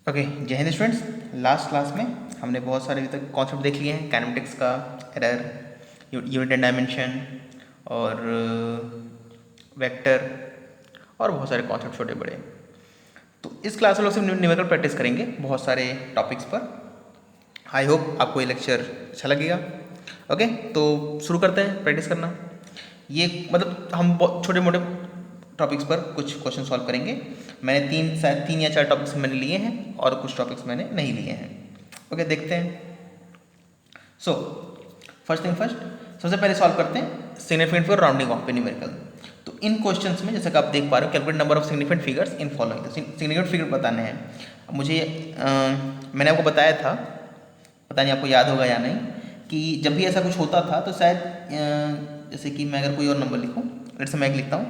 Okay, जय Hind students. Last class में हमने बहुत सारे अभी तक कॉन्सेप्ट देख लिए हैं, काइनेमेटिक्स का, एरर, यूनिट एंड डायमेंशन और वेक्टर और बहुत सारे कॉन्सेप्ट छोटे बड़े। तो इस क्लास में लोग सिर्फ न्यूमेरिकल प्रैक्टिस करेंगे बहुत सारे टॉपिक्स पर। आई होप आपको ये लेक्चर अच्छा लगेगा। ओके, तो शुरू करते हैं प्रैक्टिस करना। ये मतलब हम बहुत छोटे मोटे टॉपिक्स पर कुछ क्वेश्चन सॉल्व करेंगे। मैंने शायद तीन या चार टॉपिक्स मैंने लिए हैं और कुछ टॉपिक्स मैंने नहीं लिए हैं। ओके, देखते हैं। सो फर्स्ट थिंग फर्स्ट, सबसे पहले सॉल्व करते हैं सिग्निफिकेंट फिगर राउंडिंग ऑफ पे न्यूमेरिकल। तो इन क्वेश्चंस में जैसे कि आप देख पा रहे हो, calculate number of significant figures in following. तो सिग्निफिकेंट फिगर बताने हैं मुझे। मैंने आपको बताया था, पता नहीं आपको याद होगा या नहीं, कि जब भी ऐसा कुछ होता था तो शायद जैसे कि मैं अगर कोई और नंबर लिखूँ, जैसे मैं एक लिखता हूँ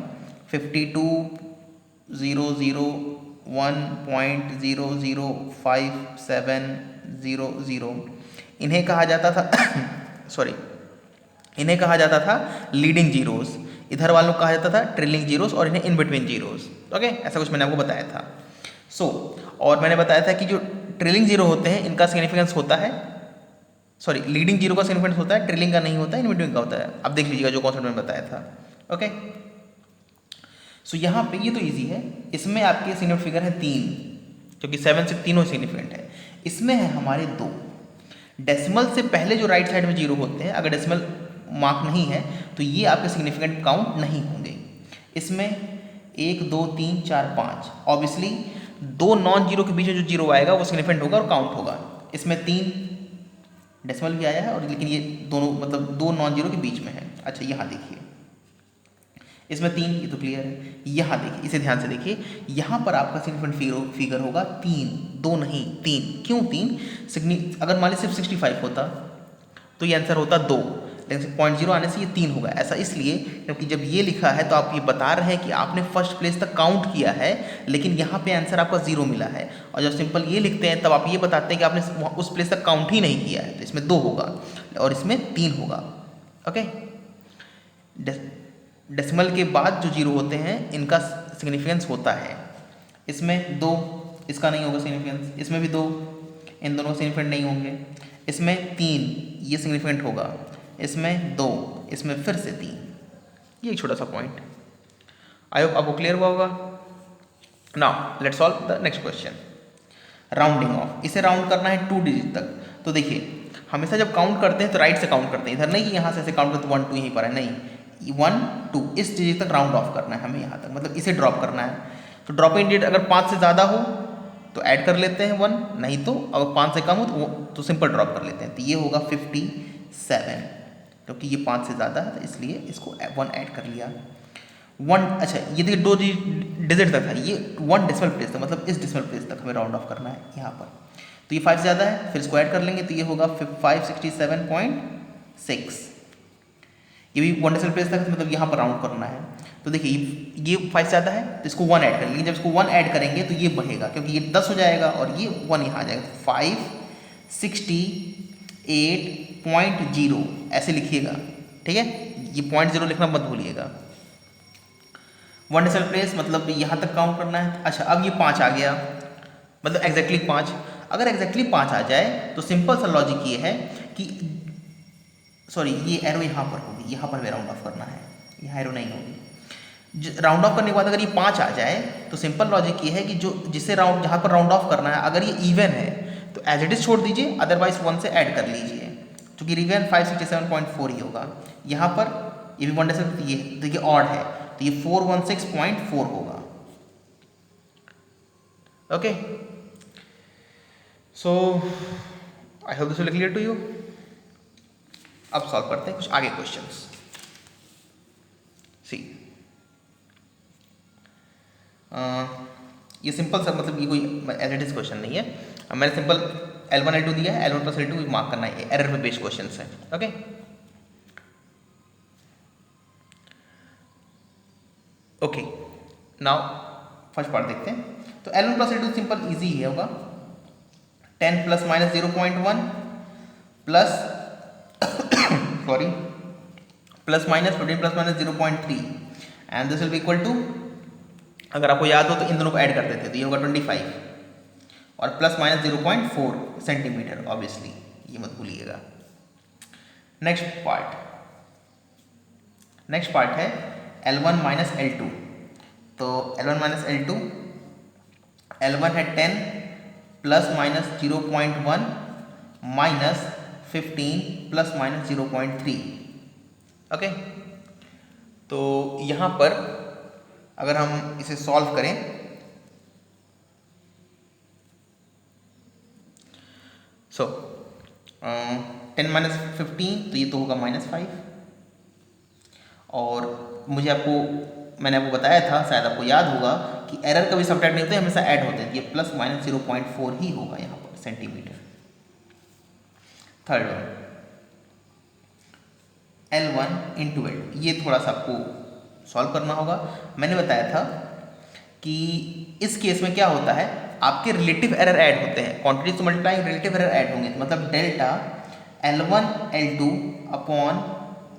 52,001.00570, इन्हें कहा जाता था सॉरी, इन्हें कहा जाता था लीडिंग जीरोस। इधर वालों को कहा जाता था ट्रेलिंग जीरोस और इन्हें इन बिटवीन जीरोस। ओके, ऐसा कुछ मैंने आपको बताया था। और मैंने बताया था कि जो ट्रेलिंग जीरो होते हैं इनका सिग्निफिकेंस होता है, सॉरी, लीडिंग जीरो का सिग्निफिकेंस होता है, ट्रेलिंग का नहीं होता है, इन बिटवीन का होता है। अब देख लीजिएगा जो कॉन्सेप्ट मैंने बताया था। ओके, सो यहाँ पे ये तो इजी है। इसमें आपके सिग्निफिकेंट फिगर है 3, क्योंकि 7 से तीनों सिग्निफिकेंट है। इसमें है हमारे 2। डेसिमल से पहले जो राइट साइड में जीरो होते हैं, अगर डेसिमल मार्क नहीं है तो ये आपके सिग्निफिकेंट काउंट नहीं होंगे। इसमें 1 2 3 4 5, ऑब्वियसली 2 नॉन जीरो के बीच में जो जीरो आएगा वो सिग्निफिकेंट होगा और काउंट होगा। इसमें 3 डेसिमल भी आया है और लेकिन ये दोनों मतलब 2 नॉन जीरो के बीच में है। अच्छा, यहाँ देखिए, इसमें 3, ये तो क्लियर है। यहाँ देखिए, इसे ध्यान से देखिए, यहाँ पर आपका सिग्निफिकेंट फिगर होगा 3, 2 नहीं 3। क्यों 3? अगर मान लीजिए सिर्फ 65 होता तो ये आंसर होता 2, लेकिन 0.0 आने से ये 3 होगा। ऐसा इसलिए क्योंकि जब ये लिखा है तो आप ये बता रहे हैं कि आपने फर्स्ट प्लेस तक काउंट किया है, लेकिन यहाँ पे आंसर आपका 0 मिला है। और जब सिंपल ये लिखते हैं तब आप ये बताते हैं कि आपने उस प्लेस तक काउंट ही नहीं किया है, तो इसमें 2 होगा और इसमें 3 होगा। ओके, डेसिमल के बाद जो जीरो होते हैं इनका सिग्निफिकेंस होता है। इसमें 2, इसका नहीं होगा सिग्निफिकेंस। इसमें भी 2, इन दोनों सिग्निफिकेंट नहीं होंगे। इसमें 3, ये सिग्निफिकेंट होगा। इसमें 2, इसमें फिर से 3। ये एक छोटा सा पॉइंट, आई होप आपको क्लियर हुआ होगा। Now let's solve the next question. Rounding off, इसे राउंड करना है 2 डिजिट तक। तो देखिए, हमेशा जब काउंट करते हैं तो राइट से काउंट करते हैं, इधर नहीं कि यहाँ से ऐसे काउंट करते 1 2 यहीं पर है, नहीं, 1 2 इस डिजिट तक राउंड ऑफ करना है हमें, यहाँ तक मतलब इसे ड्रॉप करना है। तो ड्रॉपिंग डिजिट अगर 5 से ज़्यादा हो तो ऐड कर लेते हैं 1, नहीं तो अगर 5 से कम हो तो सिंपल ड्रॉप कर लेते हैं। तो ये होगा 57, क्योंकि ये 5 से ज़्यादा है तो इसलिए इसको 1 ऐड कर लिया। 1, अच्छा ये देखिए 2 डिजिट तक था, ये 1 डेसिमल प्लेस तक, मतलब इस डेसिमल प्लेस तक हमें राउंड ऑफ करना है यहाँ पर। तो ये 5 से ज़्यादा है, फिर इसको ऐड कर लेंगे तो ये होगा 567.6। ये भी 1 डेसिमल प्लेस तक, मतलब यहाँ पर राउंड करना है। तो देखिए ये 5 से ज़्यादा है तो इसको 1 ऐड कर लेंगे। जब इसको 1 ऐड करेंगे तो ये बढ़ेगा, क्योंकि ये 10 हो जाएगा और ये 1 यहाँ आ जाएगा। 568.0 ऐसे लिखिएगा, ठीक है। ये 0.0 लिखना मत भूलिएगा। 1 डेसिमल प्लेस मतलब यहाँ तक काउंट करना है। अच्छा, अब ये 5 आ गया, मतलब एग्जैक्टली 5। अगर एग्जैक्टली 5 आ जाए तो सिंपल सा लॉजिक ये है कि, सॉरी, ये एरो यहाँ पर होगी, यहाँ पर हमें राउंड ऑफ करना है, यहाँ एरो नहीं होगी। राउंड ऑफ करने के बाद अगर ये 5 आ जाए तो सिंपल लॉजिक ये है कि जो जिसे राउंड जहाँ पर राउंड ऑफ करना है, अगर ये इवन है तो एज इट इज छोड़ दीजिए, अदरवाइज 1 से ऐड कर लीजिए, क्योंकि इवन 567.4 ही होगा। यहाँ पर ये भी 1 डेसिमल, ये देखिए ऑड है तो ये 416.4 होगा। Okay, so I hope this will clear to you. अब सॉल्व करते हैं कुछ आगे क्वेश्चंस। सी, ये सिंपल सा, मतलब ये कोई एज इट इज क्वेश्चन नहीं है। मैंने सिंपल L1 L2 दिया है, L1 + L2 मार्क करना है, एरर पे बेस्ड क्वेश्चन है। Okay, okay, now first part देखते हैं। तो L1 + L2 सिंपल इजी ही होगा। 10 ± 0.1 plus sorry plus minus 15 ± 0.3 and this will be equal to, अगर आपको याद हो तो इन दोनों को ऐड कर देते तो ये होगा 25। और प्लस माइनस 0.4 सेंटीमीटर ऑब्वियसली, ये मत भूलिएगा। नेक्स्ट पार्ट है L1 माइनस L2। तो L1 माइनस L2, L1 है 10 plus minus 0.1 minus 15 plus minus 0.3। Okay, तो यहाँ पर अगर हम इसे सॉल्व करें सो 10 माइनस 15 तो ये तो होगा -5। और मैंने आपको बताया था, शायद आपको याद होगा कि एरर कभी सब्ट्रैक्ट नहीं होते, हमेशा ऐड होते हैं। ये प्लस माइनस 0.4 ही होगा यहाँ पर centimetre. Third one L1 into L2, ये थोड़ा सा आपको सॉल्व करना होगा। मैंने बताया था कि इस केस में क्या होता है, आपके रिलेटिव एरर ऐड होते हैं। क्वांटिटी से मल्टीप्लाई रिलेटिव एरर ऐड होंगे, तो मतलब delta L1 L2 upon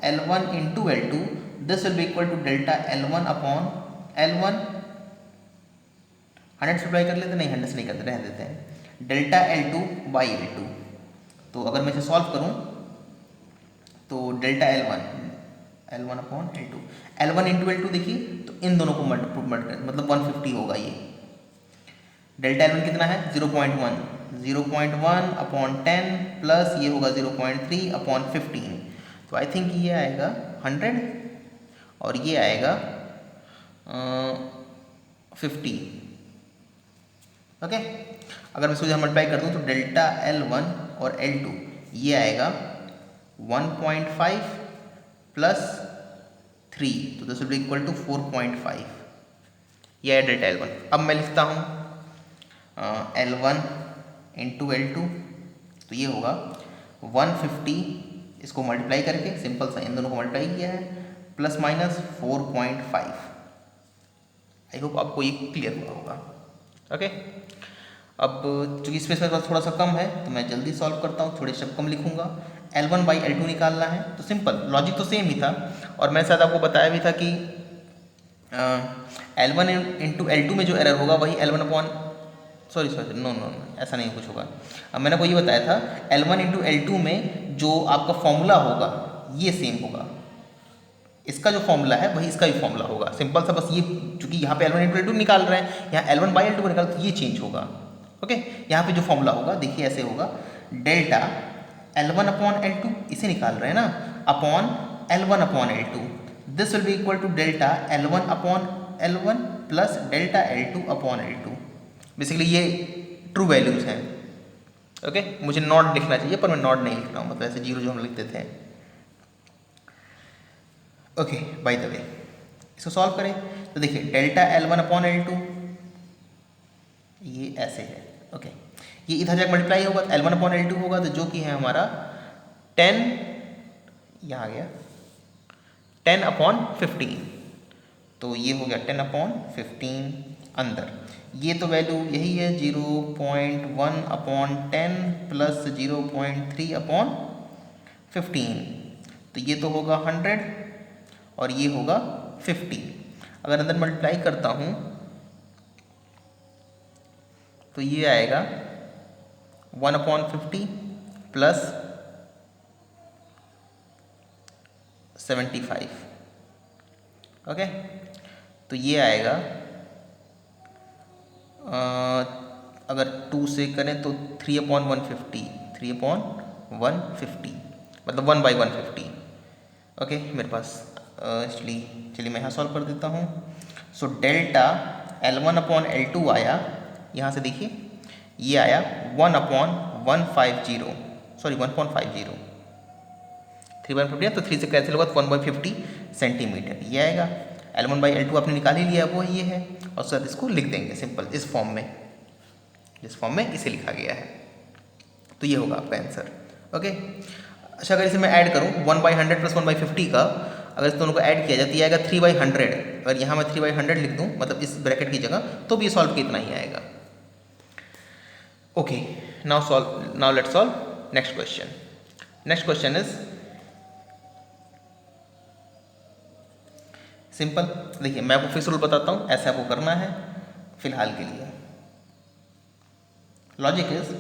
L1 into L2, this will be equal to delta L1 upon L1। 100 supply कर लेते, नहीं 100 से नहीं करते, रहने देते हैं। Delta L2 by L2। तो अगर मैं इसे सॉल्व करूं तो delta L1 upon L2, L1 into L2 देखिए, तो इन दोनों को मल्टीप्लाई मतलब 150 होगा ये। डेल्टा L1 कितना है 0.1 अपॉन 10 प्लस ये होगा 0.3 अपॉन 15। तो आई थिंक ये आएगा 100 और ये आएगा 50। ओके, अगर मैं इसको मल्टीप्लाई कर दूँ तो डेल्टा L1 और L2 ये आएगा 1.5 प्लस 3, तो this will be equal to 4.5। ये है डेल्टा L1। अब मैं लिखता हूँ L1 इंटू L2, तो ये होगा 150, इसको मल्टीप्लाई करके सिंपल सा इन दोनों को मल्टीप्लाई किया है, प्लस माइनस 4.5। आई होप आपको ये क्लियर हुआ होगा। ओके, अब चूँकि स्पेस मेरे पास थोड़ा सा कम है तो मैं जल्दी सॉल्व करता हूँ, थोड़े स्टेप कम लिखूँगा। L1 बाई L2 निकालना है, तो सिंपल लॉजिक तो सेम ही था। और मैंने शायद आपको बताया भी था कि L1 इंटू L2 में जो एरर होगा वही L1 अपॉन सॉरी नो ऐसा नहीं कुछ होगा। अब मैंने आपको ये बताया था L1 इंटू L2 में जो आपका फॉर्मूला होगा ये सेम होगा, इसका जो फॉर्मूला है वही इसका भी फॉर्मूला होगा। सिंपल सा, बस ये चूंकि यहाँ पे L1 इंटू L2 निकाल रहे हैं, यहाँ L1 बाई L2 को निकाल, तो ये चेंज होगा। ओके, यहाँ पे जो फॉर्मूला होगा देखिए ऐसे होगा, डेल्टा L1 अपॉन L2 इसे निकाल रहे हैं ना, upon L1 upon L2, this will be equal to delta L1 upon L1 plus delta L2 upon L2। Basically ये ट्रू वैल्यूज हैं। ओके, मुझे नॉट लिखना चाहिए पर मैं नॉट नहीं लिख रहा हूँ, मतलब ऐसे जीरो जो हम लिखते थे। ओके, बाय द वे इसको सॉल्व करें तो देखिए डेल्टा L1 अपॉन L2 ये ऐसे है। ओके, ये इधर जाकर मल्टीप्लाई होगा तो L1 अपॉन L2 होगा, तो जो कि है हमारा 10, यहाँ आ गया 10 अपॉन 15, तो ये हो गया 10 अपॉन 15 अंदर। ये तो वैल्यू यही है 0.1 अपॉन 10 प्लस 0.3 अपॉन 15, तो ये तो होगा 100 और ये होगा 50। अगर अंदर मल्टीप्लाई करता हूँ तो ये आएगा 1 अपॉन 50 प्लस 75। ओके, तो ये आएगा अगर 2 से करें तो 3 अपॉन 150, 3 अपॉन 150 मतलब 1 बाई 150। ओके, मेरे पास चलिए मैं यहाँ सॉल्व कर देता हूँ। So delta L1 upon L2 आया, यहाँ से देखिए ये आया 1 अपॉन 150 सॉरी 1.50, 3/50 तो 3 से कैंसिल होगा तो 1/50 सेंटीमीटर ये आएगा। L1 बाई L2 आपने निकाल ही लिया, वो ये है, और साथ इसको लिख देंगे सिंपल इस फॉर्म में, जिस फॉर्म में इसे लिखा गया है, तो ये होगा आपका आंसर। ओके, अच्छा अगर इसे मैं ऐड करूँ 1/100 प्लस 1/50 का, अगर इस दोनों को ऐड किया जाए तो ये आएगा 3/100। अगर यहाँ मैं 3/100 लिख दूँ मतलब इस ब्रैकेट की जगह, तो भी सॉल्व कितना ही आएगा। Okay, now let's solve next question. Next question is simple. देखिए मैं आपको फिक्स रूल बताता हूँ, ऐसे आपको करना है फिलहाल के लिए। लॉजिक इज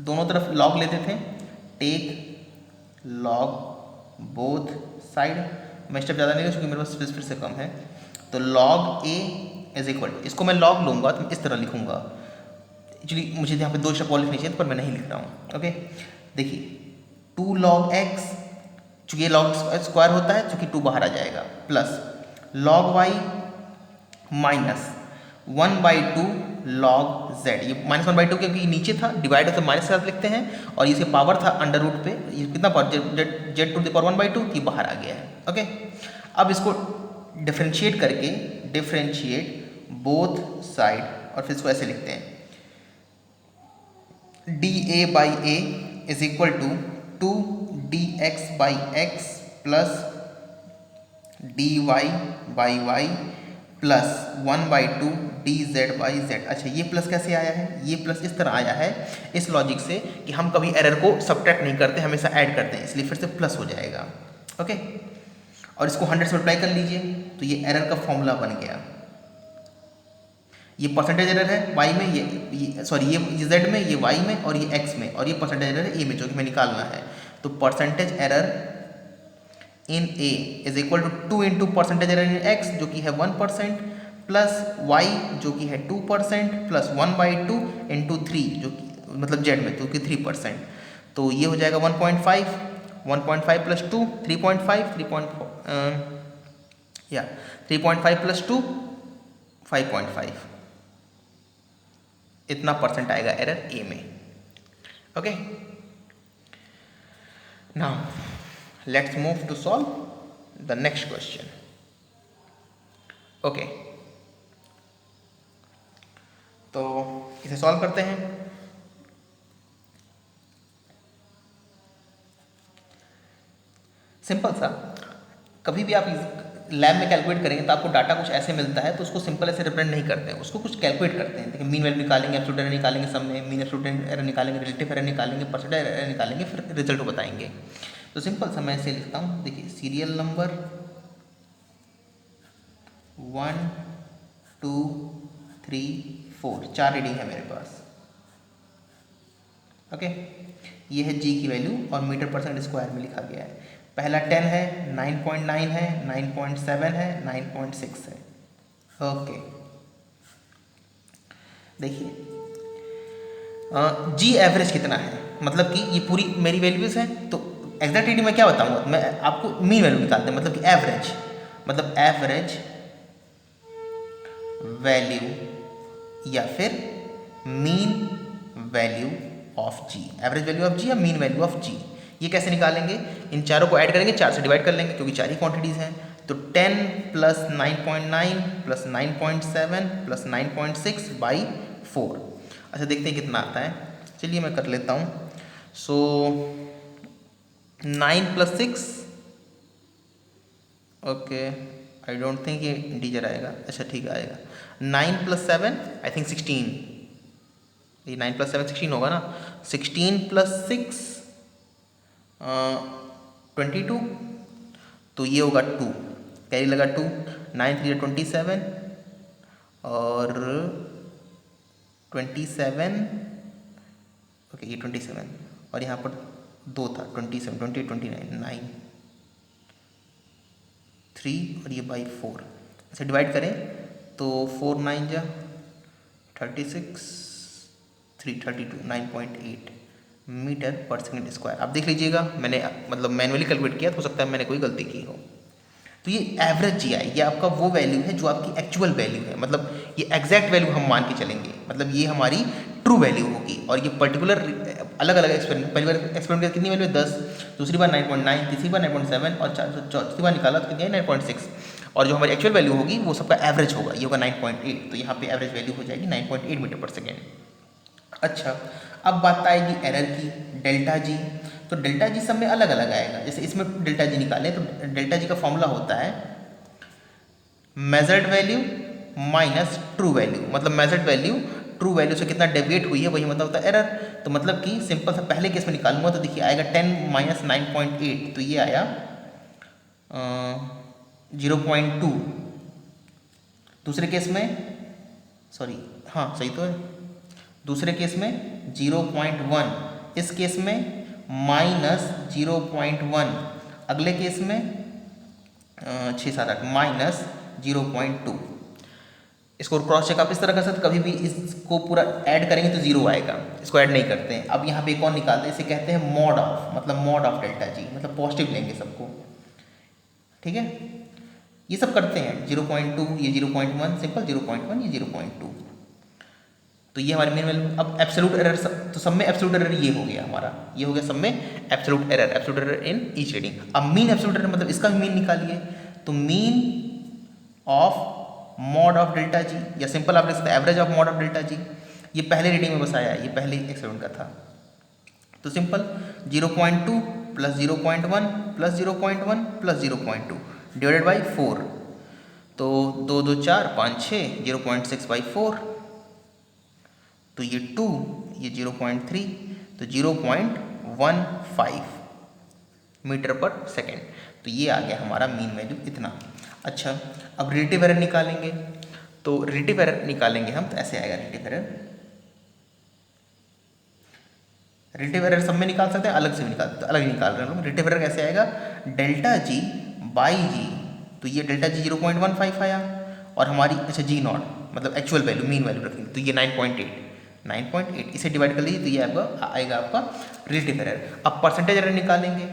दोनों तरफ लॉग लेते थे, टेक लॉग बोथ साइड। मैं स्टेप ज़्यादा नहीं लूँ क्योंकि मेरे पास स्पेस फिर से कम है। तो log A is equal to, इसको मैं लॉग लूँगा तो मैं इस तरह लिखूँगा। एक्चुअली मुझे यहाँ पे 2 स्टेप और लिखनी चाहिए पर मैं नहीं लिख रहा हूँ। ओके, देखिए 2 log x, चूँकि ये लॉग स्क्वायर होता है चूँकि 2 बाहर आ जाएगा, plus log y minus 1/2 log z। ये -1/2 क्योंकि नीचे था, डिवाइड तो माइनस के साथ लिखते हैं, और इसके पावर था अंडर रूट पे, ये कितना power z to the power 1/2, ये बाहर आ गया है। ओके, अब इसको डिफ्रेंशिएट करके, डिफ्रेंशिएट बोथ साइड, और फिर इसको ऐसे लिखते हैं dA/a is equal to 2dx/x plus dy/y plus 1/2 dz/z। अच्छा, ये प्लस कैसे आया है? ये प्लस इस तरह आया है इस लॉजिक से कि हम कभी एरर को सब्ट्रैक्ट नहीं करते, हमेशा ऐड करते हैं, इसलिए फिर से प्लस हो जाएगा। ओके, और इसको 100 से मल्टीप्लाई कर लीजिए तो ये एरर का फॉर्मूला बन गया। ये परसेंटेज एरर है y में, ये सॉरी ये z में, ये y में, और ये x में, और ये परसेंटेज एरर है a में, जो कि हमें निकालना है। तो percentage error in a is equal to 2 into percentage error in x जो कि है 1%, प्लस y जो कि है 2%, प्लस 1/2 इंटू 3 जो कि मतलब z में जो कि 3%। तो ये हो जाएगा 1.5 प्लस 2 3.5 प्लस 2 5.5, इतना परसेंट आएगा एरर ए में। Okay, now let's move to solve the next question. Okay, तो इसे सॉल्व करते हैं। सिंपल सा, कभी भी आप लैब में कैलकुलेट करेंगे तो आपको डाटा कुछ ऐसे मिलता है तो उसको सिंपल ऐसे रिप्रेजेंट नहीं करते हैं, उसको कुछ कैलकुलेट करते हैं। देखिए, मीन वैल्यू निकालेंगे, एब्सोल्यूट एरर निकालेंगे, सब में मीन एब्सोल्यूट एरर निकालेंगे, रिलेटिव एरर निकालेंगे, परसेंटेज एरर निकालेंगे, फिर रिजल्ट को बताएंगे। तो सिंपल सा मैं ऐसे लिखता हूँ। देखिए, सीरियल नंबर 1 2 3 4, 4 रीडिंग है मेरे पास। ओके, ये है जी की वैल्यू और मीटर परसेंट स्क्वायर में लिखा गया है। पहला 10 है, 9.9 है, 9.7 है, 9.6 है। ओके, देखिए जी एवरेज कितना है, मतलब कि ये पूरी मेरी वैल्यूज हैं, तो एग्जैक्ट रीडिंग मैं क्या बताऊंगा, मैं आपको मीन वैल्यू निकालते हैं, मतलब कि एवरेज, मतलब एवरेज वैल्यू या फिर mean value of G, average value of G या मीन वैल्यू ऑफ जी। ये कैसे निकालेंगे? इन चारों को ऐड करेंगे, 4 से डिवाइड कर लेंगे क्योंकि 4 ही क्वांटिटीज़ हैं। तो 10 प्लस 9.9 प्लस 9.7 प्लस 9.6/4। अच्छा, देखते हैं कितना आता है। चलिए मैं कर लेता हूँ। सो 9 plus 6, okay, I don't think ये इंटीजर आएगा। अच्छा ठीक है, आएगा। 9 प्लस 7 आई थिंक 16, ये 9 प्लस 7 16 होगा ना। 16 प्लस 6 22, तो ये होगा 2, कैरी लगा 2, 9 3 27 और 27, ओके ये 27 और यहाँ पर 2 था 27, 28 29, 9 3 और ये बाई 4 इसे डिवाइड करें तो 4 9 जा 36 3 32 9.8 मीटर पर सेकंड स्क्वायर। आप देख लीजिएगा, मैंने मतलब मैनुअली कैलकुलेट किया, तो हो सकता है मैंने कोई गलती की हो। तो ये एवरेज जी आई, ये आपका वो वैल्यू है जो आपकी एक्चुअल वैल्यू है, मतलब ये एग्जैक्ट वैल्यू हम मान के चलेंगे, मतलब ये हमारी ट्रू वैल्यू होगी। और ये पर्टिकुलर अलग अलग एक्सपेरिमेंट, पहली बार एक्सपेरिमेंट कितनी वैल्यू है 10, दूसरी बार 9.9, तीसरी बार 9.7 और चौथी बार निकाला तो कितनी है 9.6। और जो हमारी एक्चुअल वैल्यू होगी वो सबका एवरेज होगा, ये होगा 9.8। तो यहाँ पे एवरेज वैल्यू हो जाएगी 9.8 मीटर पर सेकेंड। अच्छा, अब बात आएगी एरर की, डेल्टा जी। तो डेल्टा जी सब में अलग अलग आएगा। जैसे इसमें डेल्टा जी निकालें तो डेल्टा जी का फॉर्मूला होता है measured value minus true value, मतलब मेजर्ड वैल्यू ट्रू वैल्यू से कितना डेविएट हुई है वही मतलब होता है एरर। तो मतलब कि सिंपल सा पहले केस में निकालूंगा तो देखिए आएगा 10 माइनस 9.8, तो ये आया 0.2। दूसरे केस में सॉरी, हाँ सही तो है, दूसरे केस में 0.1, इस केस में -0.1, अगले केस में 6 7 8 -0.2। इसको क्रॉस चेक आप इस तरह कर सकते, कभी भी इसको पूरा ऐड करेंगे तो जीरो आएगा, इसको ऐड नहीं करते हैं। अब यहाँ पे एक और निकालते हैं, इसे कहते हैं मॉड ऑफ, मतलब मॉड ऑफ डेल्टा जी, मतलब पॉजिटिव लेंगे सबको, ठीक है। ये सब करते हैं 0.2, ये 0.1 सिंपल, 0.1 ये 0.2, तो ये हमारे मेन वैल्यू। अब एब्सोल्यूट एरर, तो सब में एब्सोल्यूट एरर ये हो गया हमारा, ये हो गया सब में absolute error in each reading. अब मीन एब्सोल्यूट एरर मतलब इसका भी मीन निकालिए, तो mean of mod of delta G, या सिंपल आप लिख सकते हैं average of mod of delta G. ये पहले रीडिंग में बस आया है, ये पहले एक्सपेरिमेंट का था, तो simple 0.2 plus 0.1 plus 0.1 plus 0.2 divided by 4, तो 2 2 4 5 6, 0.6/4, तो ये 2, ये 0.3, तो 0.15 मीटर पर सेकेंड, तो ये आ गया हमारा मीन वैल्यू इतना। अच्छा, अब रिलेटिव एरर निकालेंगे, तो रिलेटिव एरर निकालेंगे हम, तो ऐसे आएगा रिलेटिव एरर। रिलेटिव एरर सब में निकाल सकते हैं, अलग से भी निकाल, तो अलग निकाल रहे हैं हम। रिलेटिव एरर कैसे आएगा, डेल्टा जी बाई जी, तो ये डेल्टा जी 0.15 आया, और हमारी अच्छा जी नॉट मतलब एक्चुअल वैल्यू, मीन वैल्यू रखेंगे, तो ये 9.8, इसे डिवाइड कर लीजिए, तो ये आपका आएगा आपका रिलेटिव एरर। अब परसेंटेज एरर निकालेंगे,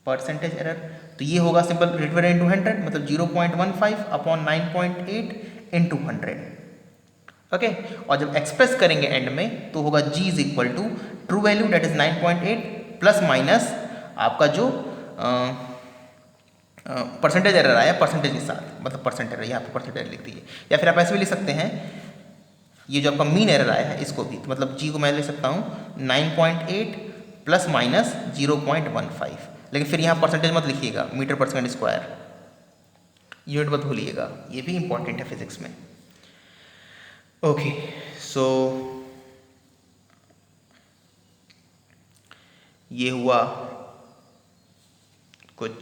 परसेंटेज एरर, तो ये होगा सिंपल रिलेटिव एरर इंटू 100, मतलब 0.15 अपॉन 9.8 इंटू 100, ओके। और जब एक्सप्रेस करेंगे एंड में, तो होगा g is equal to true value that is 9.8 plus minus आपका जो परसेंटेज एरर आया परसेंटेज के साथ, मतलब परसेंट एरर, यहाँ पर परसेंटेज लिख दीजिए, या फिर आप ऐसे भी लिख सकते हैं, ये जो आपका मीन एरर आया है इसको भी, तो मतलब g को मैं ले सकता हूँ 9.8 प्लस माइनस 0.15, लेकिन फिर यहाँ परसेंटेज मत लिखिएगा, मीटर पर सेकंड स्क्वायर, यूनिट मत भूलिएगा, ये भी इंपॉर्टेंट है फिजिक्स में, ओके। सो ये हुआ कुछ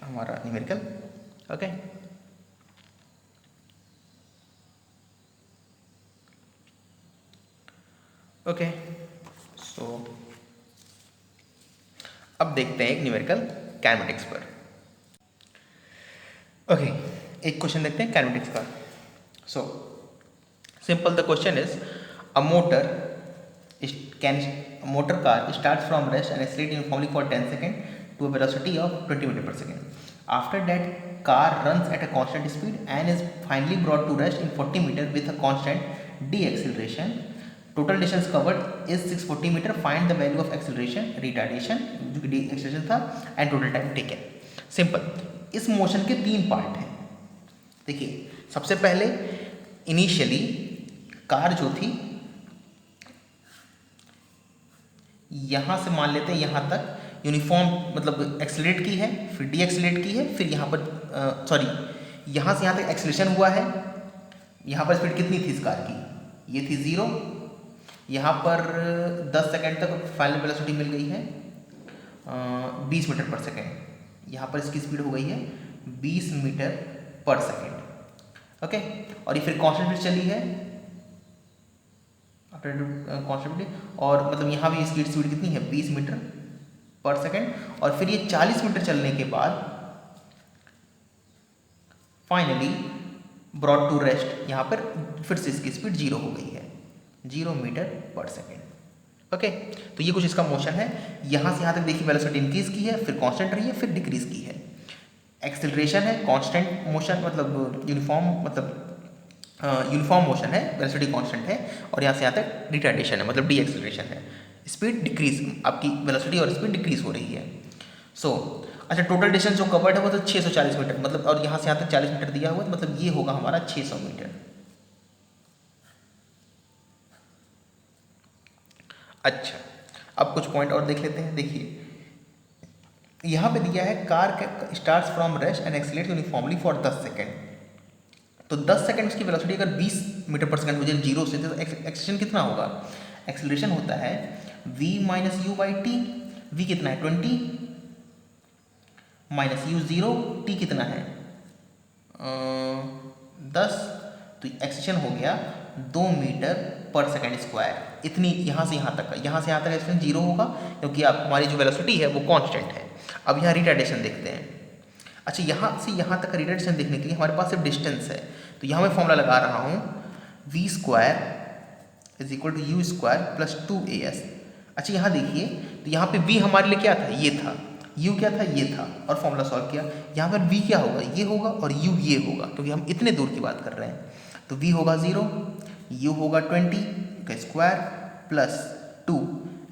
हमारा न्यूमेरिकल, ओके। ओके, सो अब देखते हैं एक न्यूमेरिकल काइनेमेटिक्स पर, ओके। एक क्वेश्चन देखते हैं काइनेमेटिक्स का। So simple the question is a motor car starts from rest and accelerates uniformly for 10 seconds to a velocity of 20 meter per second. After that, car runs at a constant speed and is finally brought to rest in 40 meter with a constant deceleration. Total distance covered is 640 meter. Find the value of acceleration, retardation जो कि deceleration था, and total time taken. Simple, इस motion के 3 part हैं। देखिए, सबसे पहले initially car जो थी यहाँ से मान लेते हैं यहाँ तक यूनिफॉर्म मतलब एक्सेलरेट की है, फिर डी एक्सेलरेट की है, फिर यहाँ पर सॉरी यहाँ से यहाँ तक एक्सेलरेशन हुआ है। यहाँ पर स्पीड कितनी थी इस कार की, ये थी 0, यहाँ पर 10 सेकेंड तक फाइनल वेलोसिटी मिल गई है 20 मीटर पर सेकेंड, यहाँ पर इसकी स्पीड हो गई है 20 मीटर पर सेकेंड, ओके। और ये फिर कॉन्स्टेंट चली है कॉन्स्टेंटली, और मतलब यहाँ भी इसकी स्पीड कितनी है 20 मीटर पर सेकेंड, और फिर ये 40 मीटर चलने के बाद फाइनली ब्रॉट टू रेस्ट, यहाँ पर फिर से इसकी स्पीड 0 हो गई है, 0 मीटर पर सेकेंड, ओके। तो ये कुछ इसका मोशन है। यहाँ से यहाँ तक देखिए वेलोसिटी इंक्रीज की है, फिर कांस्टेंट रही है, फिर डिक्रीज की है। एक्सेलरेशन है, कांस्टेंट मोशन मतलब यूनिफॉर्म मोशन है, वेलोसिटी कांस्टेंट है, और यहाँ से यहाँ तक रिटार्डेशन है मतलब डी एक्सेलरेशन है, स्पीड डिक्रीज, आपकी वेलोसिटी और स्पीड डिक्रीज हो रही है। सो अच्छा, टोटल डिस्टेंस जो कवर्ड है वो तो 640 मीटर, मतलब और यहाँ से यहाँ तक 40 मीटर दिया हुआ है, मतलब ये होगा हमारा 600 मीटर। अच्छा, अब कुछ पॉइंट और देख लेते हैं। देखिए यहाँ पे दिया है car starts from rest and accelerates uniformly for 10 second, तो 10 सेकेंड्स की वेलोसिटी अगर 20 मीटर पर सेकंड हो जाए 0 से, तो एक्सेलरेशन कितना होगा, एक्सेलरेशन होता है v minus you by T, v कितना है 20 माइनस यू 0, t कितना है 10, तो एक्सेलरेशन हो गया 2 मीटर पर सेकेंड स्क्वायर, इतनी यहाँ से यहाँ तक का, यहाँ से यहाँ तक का डिस्टेंस 0 होगा क्योंकि आप हमारी जो वेलोसिटी है वो कांस्टेंट है। अब यहाँ रिटार्डेशन देखते हैं। अच्छा, यहाँ से यहाँ तक का रिटार्डेशन देखने के लिए हमारे पास सिर्फ डिस्टेंस है, तो यहाँ मैं फॉर्मूला लगा रहा हूँ v² is equal to u² plus 2as। अच्छा, यहाँ देखिए, तो यहाँ पे v हमारे लिए क्या था, ये था, u क्या था, ये था, और फॉर्मूला सॉल्व किया। यहाँ पर v क्या होगा, ये होगा, और u ये होगा, क्योंकि हम इतने दूर की बात कर रहे हैं। तो v होगा 0, u होगा 20 का स्क्वायर प्लस 2,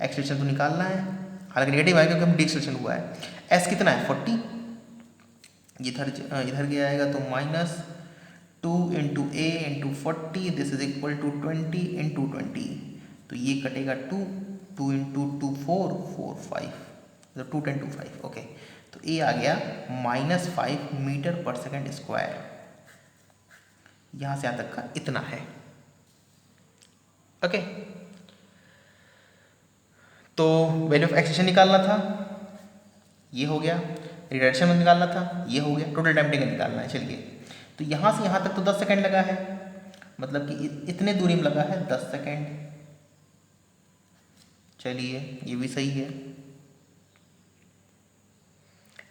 एक्सटेंशन तो निकालना है, हालांकि नेगेटिव आएगा क्योंकि हम डी एक्सटेंशन हुआ है। s कितना है 40, इधर गया आएगा तो -2 into a into 40, this is equal to 20 into 20, तो ये कटेगा 2 इंटू 2 4 4 5, तो 2 10 2 5, ओके। तो a आ गया -5 मीटर पर सेकेंड स्क्वायर, यहाँ से यहाँ तक का इतना है, ओके। तो वैल्यू ऑफ एक्सटेंशन निकालना था, ये हो गया, रिडक्शन में निकालना था, ये हो गया, टोटल टाइम टेकन निकालना है। चलिए, तो यहाँ से यहाँ तक तो 10 सेकेंड लगा है, मतलब कि इतने दूरी में लगा है 10 सेकेंड। चलिए, ये भी सही है।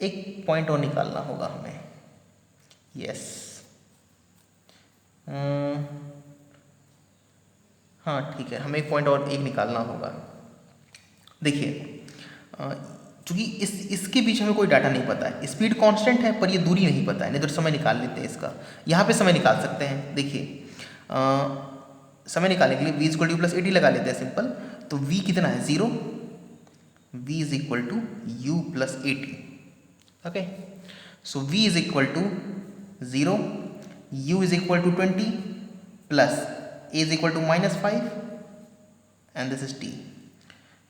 एक पॉइंट और निकालना होगा हमें, यस, हाँ ठीक है, हमें एक पॉइंट और एक निकालना होगा। देखिए, चूँकि इसके बीच हमें कोई डाटा नहीं पता है, स्पीड कांस्टेंट है पर ये दूरी नहीं पता है, नहीं तो समय निकाल लेते हैं इसका। यहाँ पे समय निकाल सकते हैं, देखिए समय निकालने के लिए v इक्वल टू प्लस 80 लगा लेते हैं सिंपल। तो v कितना है 0, v is equal to u plus 80, okay. So v is equal to 0, u is equal to 20 plus a is equal to -5 and this is t।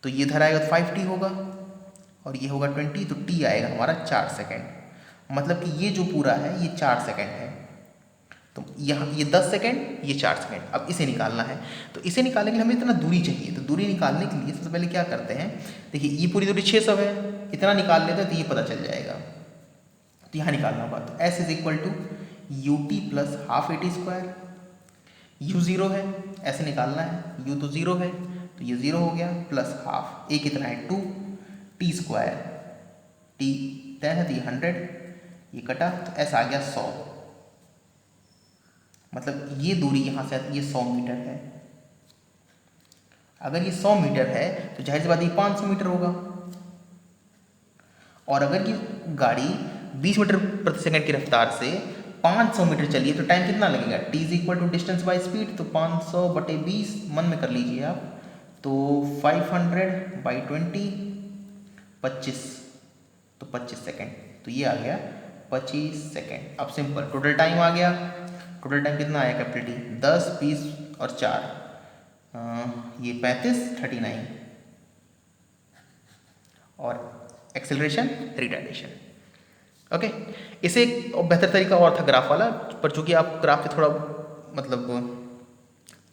तो ये इधर आएगा तो 5t होगा और ये होगा 20, तो t आएगा हमारा 4 सेकेंड। मतलब कि ये जो पूरा है ये 4 सेकेंड है, तो यहाँ ये 10 सेकेंड, ये 4 सेकेंड। अब इसे निकालना है, तो इसे निकालने के लिए हमें इतना दूरी चाहिए। तो दूरी निकालने के लिए सबसे पहले क्या करते हैं, देखिए ये पूरी दूरी 600 है, इतना निकाल लेते हैं तो ये पता चल जाएगा। तो यहाँ निकालना होगा, तो s is equal to ut plus half 80 square, u 0 है, ऐसे निकालना है, u तो 0 है तो ये 0 हो गया, प्लस हाफ, a कितना है 2, t स्क्वायर, t 10 है तो ये 100, ये कटा तो s आ गया 100। मतलब ये दूरी यहाँ से आती है, ये 100 मीटर है। अगर ये 100 मीटर है तो जाहिर सी बात ये 500 मीटर होगा, और अगर ये गाड़ी 20 मीटर प्रति सेकंड की रफ्तार से 500 मीटर चलिए तो टाइम कितना लगेगा, t is equal to distance by speed, तो 500 बटे 20 मन में कर लीजिए आप, तो 500 बाई 20 25, तो 25 सेकेंड, तो ये आ गया 25 सेकेंड। अब सिंपल टोटल टाइम आ गया, टोटल टाइम कितना आया कैपिटल टी, 10 20 और 4, ये 35 39, और एक्सेलरेशन रिटार्डेशन, ओके। इसे एक बेहतर तरीका और था ग्राफ वाला, पर चूंकि आप ग्राफ पे थोड़ा मतलब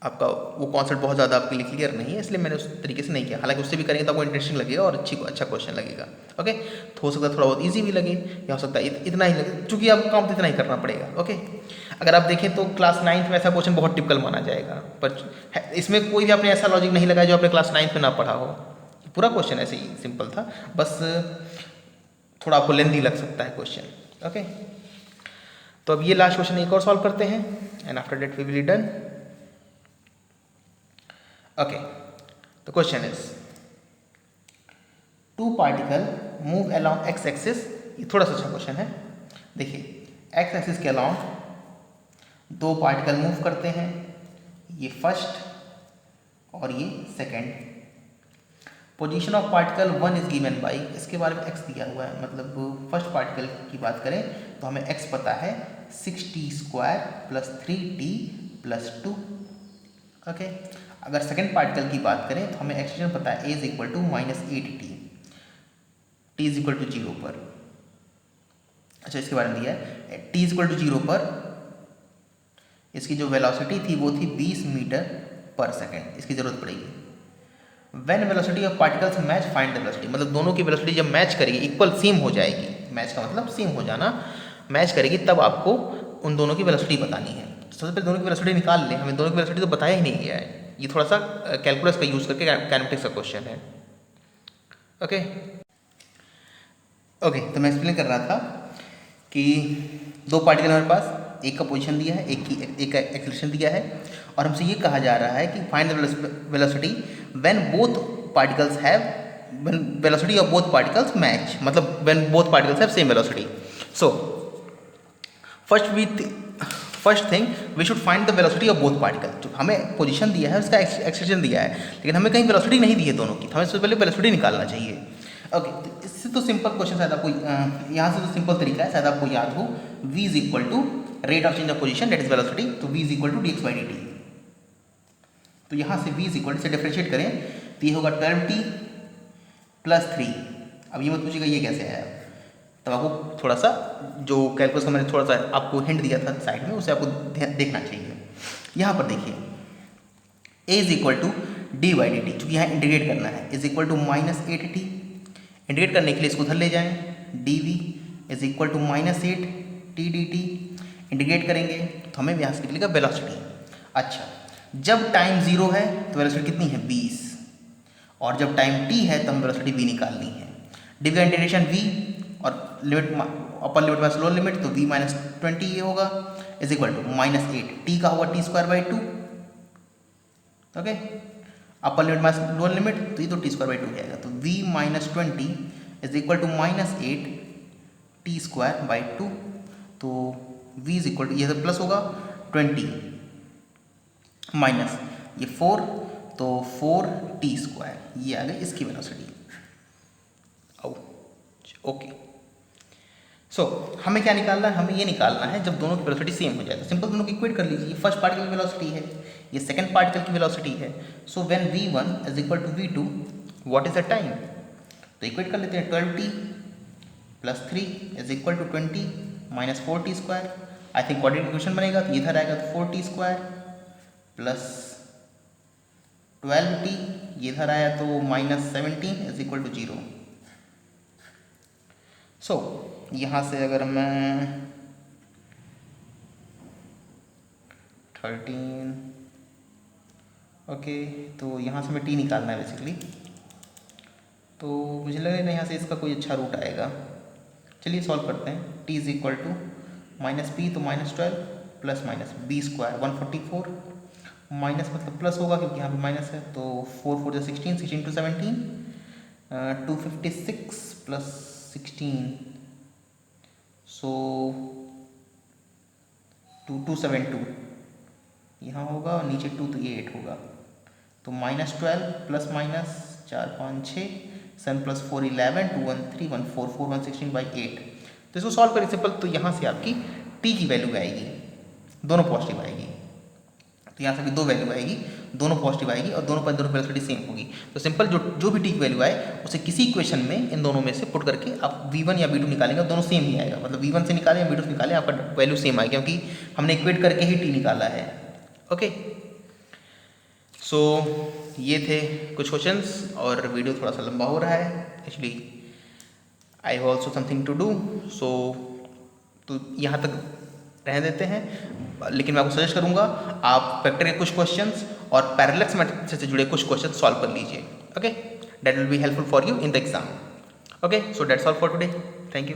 आपका वो कॉन्सेप्ट बहुत ज़्यादा आपके लिए क्लियर नहीं है, इसलिए मैंने उस तरीके से नहीं किया। हालांकि उससे भी करेंगे तो आपको इंटरेस्टिंग लगेगा और अच्छा क्वेश्चन लगेगा, ओके। तो हो सकता है थोड़ा बहुत इजी भी लगे, या हो सकता है इतना ही लगे, चूँकि आपको काम तो इतना ही करना पड़ेगा, ओके। अगर आप देखें तो क्लास 9th में ऐसा क्वेश्चन बहुत टिपिकल माना जाएगा, पर इसमें कोई भी आपने ऐसा लॉजिक नहीं लगाया जो आपने क्लास 9th में ना पढ़ा हो। पूरा क्वेश्चन ऐसे ही सिंपल था, बस थोड़ा आपको लेंथी लग सकता है क्वेश्चन, ओके। तो अब ये लास्ट क्वेश्चन एक और सॉल्व करते हैं, and after that we will be done, okay. The question is, two particle move along x axis, ये थोड़ा सा अच्छा क्वेश्चन है। देखिए x axis के along दो पार्टिकल मूव करते हैं, ये फर्स्ट और ये second. Position of particle 1 is given by, इसके बारे में x दिया हुआ है, मतलब फर्स्ट पार्टिकल की बात करें तो हमें x पता है 6t square plus 3t plus 2, okay. अगर सेकेंड पार्टिकल की बात करें तो हमें एक्सटेंशन पता है a is equal to -8t, t is equal to 0 पर। अच्छा, इसके बारे में दिया है t इज इक्वल टू 0 पर इसकी जो वेलोसिटी थी वो थी 20 मीटर पर सेकेंड, इसकी जरूरत पड़ेगी। When velocity of particles match find the velocity, मतलब दोनों की वेलोसिटी जब मैच करेगी, इक्वल सेम हो जाएगी, मैच का मतलब सेम हो जाना, मैच करेगी तब आपको उन दोनों की वेलोसिटी बतानी है। सबसे पहले दोनों की वेलोसिटी निकाल लें, हमें दोनों की वेलोसिटी तो बताया ही नहीं गया है, ये थोड़ा सा कैलकुलस का यूज़ करके काइनेमेटिक्स का क्वेश्चन है। ओके ओके, तो मैं एक्सप्लेन कर रहा था कि दो पार्टिकल हमारे पास, एक का पोजीशन दिया है, एक का एक्सेलरेशन दिया है, और हमसे ये कहा जा रहा है कि find the velocity when both particles have velocity of both particles match, मतलब when both particles have same velocity. So first thing we should find the velocity of both particle. जो हमें पोजीशन दिया है उसका एक्सेलरेशन दिया है, लेकिन हमें कहीं वेलोसिटी नहीं दी है दोनों की, तो हमें सबसे पहले वेलोसिटी निकालना चाहिए। ओके, तो इससे तो सिंपल क्वेश्चन शायद आपको यहाँ से तो सिंपल तरीका है, शायद आपको याद हो, v is equal to rate of change of position that is velocity, तो v is equal to dx by dt। तो यहाँ से v इज इक्वल से डिफरेंशिएट करें तो ये होगा 12t प्लस 3। अब ये मत पूछिएगा ये कैसे आया, तब आपको थोड़ा सा जो कैलकुलस का मैंने थोड़ा सा आपको हिंट दिया था साइड में, उसे आपको देखना चाहिए। यहाँ पर देखिए a is equal to D by D T, चूँकि यहाँ इंटीग्रेट करना है, is equal to -8t। Integrate करने के लिए इसको उधर ले जाएं, D V is equal to -8t dt। Integrate करेंगे तो हमें यहाँ से निकलेगा वेलोसिटी। अच्छा, जब टाइम 0 है तो वेलोसिटी कितनी है 20, और जब टाइम t है तो हमें वेलोसिटी v निकालनी है। डी का इंटीग्रेशन v और limit upper limit minus lower limit, तो v माइनस 20 ये होगा, इज इक्वल टू -8 t का होगा t²/2। Okay, upper limit minus lower limit, तो ये तो t²/2 जाएगा, तो v minus 20 is equal to -8 t²/2। तो v इज इक्वल टू ये प्लस होगा 20 माइनस ये 4, तो 4t², ये आ गई इसकी वेलोसिटी। ओके, सो हमें क्या निकालना है, हमें ये निकालना है जब दोनों की वेलोसिटी सेम हो जाए। तो सिंपल दोनों की इक्वेट कर लीजिए, फर्स्ट पार्टिकल की वेलोसिटी है, ये सेकंड पार्टिकल की वेलोसिटी है। So when v1 is equal to v2 what is the time, तो इक्वेट कर लेते हैं 12t plus 3 is equal to 20 minus 4t²। I think quadratic equation बनेगा, तो इधर आएगा तो 4t² प्लस 12t, ये इधर आया तो -17 इज इक्वल टू 0। सो यहाँ से अगर मैं 13, ओके, तो यहाँ से मैं t निकालना है बेसिकली, तो मुझे लग रहा है यहाँ से इसका कोई अच्छा रूट आएगा। चलिए सॉल्व करते हैं। t is equal to -p, तो -12 प्लस माइनस b² 144, माइनस मतलब प्लस होगा क्योंकि यहाँ पे माइनस है, तो 4 4 16, 16 to 17, 256 प्लस 16, सो 272 यहाँ होगा, और नीचे 2 तो ये 8 होगा, तो -12 प्लस माइनस 4 5 6 7 प्लस 4 11 2 1 3 1 4 4 116/8। तो इसको सॉल्व करें सिंपल, तो यहाँ से आपकी t की वैल्यू आएगी, दोनों पॉजिटिव आएगी, तो यहाँ से भी दो वैल्यू आएगी, दोनों पॉजिटिव आएगी और दोनों वेलोसिटी सेम होगी। तो सिंपल जो भी t की वैल्यू आए उसे किसी इक्वेशन में इन दोनों में से पुट करके आप v1 या v2 निकालेंगे, दोनों सेम ही आएगा, मतलब v1 से निकालें या v2 से निकालें आपका वैल्यू सेम आएगा, क्योंकि हमने इक्वेट करके ही t निकाला है। ओके, सो ये थे कुछ क्वेश्चंस, और वीडियो थोड़ा सा लंबा हो रहा है actually, I have also something to do, so तो यहाँ तक रहने देते हैं। लेकिन मैं आपको सजेस्ट करूँगा आप वेक्टर के कुछ क्वेश्चंस और पैरेलल मैथड से जुड़े कुछ क्वेश्चन सॉल्व कर लीजिए। Okay, that will be helpful for you in the exam. Okay, so that's all for today, thank you.